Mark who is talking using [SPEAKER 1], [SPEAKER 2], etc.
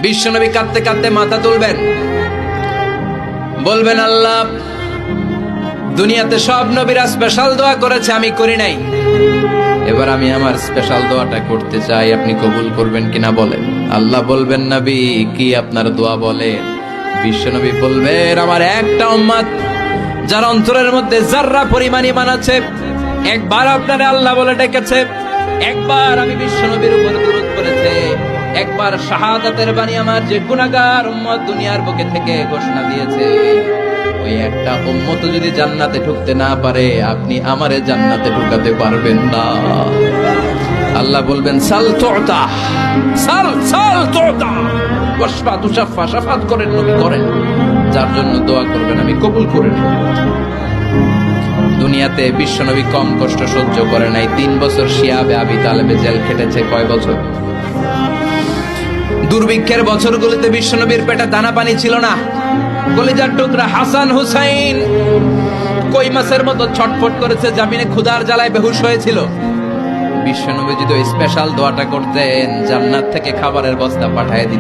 [SPEAKER 1] বিশ্বনবী কাঁদতে কাঁদতে মাথা তুলবেন, বলবেন আল্লাহ, দুনিয়াতে সব নবীরা স্পেশাল দোয়া করেছে, আমি করি নাই, এবার আমি আমার স্পেশাল দোয়াটা করতে চাই, আপনি কবুল করবেন কিনা বলেন। আল্লাহ বলবেন, নবী কি আপনার দোয়া বলেন? বিশ্বনবী বলবেন, আমার একটা উম্মত যার অন্তরের মধ্যে যাররা পরিমাণ ঈমান আছে, একবার আপনারে আল্লাহ বলে ডেকেছে, একবার আমি বিশ্বনবীর উপর দুরূদ পড়েছে, একবার শাহাদাতের বাণী আমার যে গুনাহগার উম্মত দুনিয়ার বুকে থেকে ঘোষণা দিয়েছে, ওই একটা উম্মত যদি জান্নাতে ঢুকতে না পারে, আপনি আমারে জান্নাতে ঢুকাতে পারবেন না। আল্লাহ বলবেন, সাল তুতা, সাল সাল তুতা, ওয়াশফা তুশাফা, শাফাত করেন নবী করেন, যার জন্য দোয়া করবেন আমি কবুল করে নেব। দুনিয়াতে বিশ্বনবী কম কষ্ট সহ্য করে নাই। 3 বছর শিয়াবে আবি তালেবে জেল খেটেছে। কয় বছর? দুর্ভিক্ষের বছরগুলিতে বিশ্বনবীর পেটে দানা পানি ছিল না। কলিজার টুকরা হাসান হুসাইন কই মাছের মতো ছটফট করেছে, জামিনে ক্ষুধার জ্বালায় বেহুশ হয়েছিল। বিশ্বনবী যদি ওই স্পেশাল দোয়াটা করতেন, জান্নাত থেকে খাবারের বস্তা পাঠিয়ে দিত।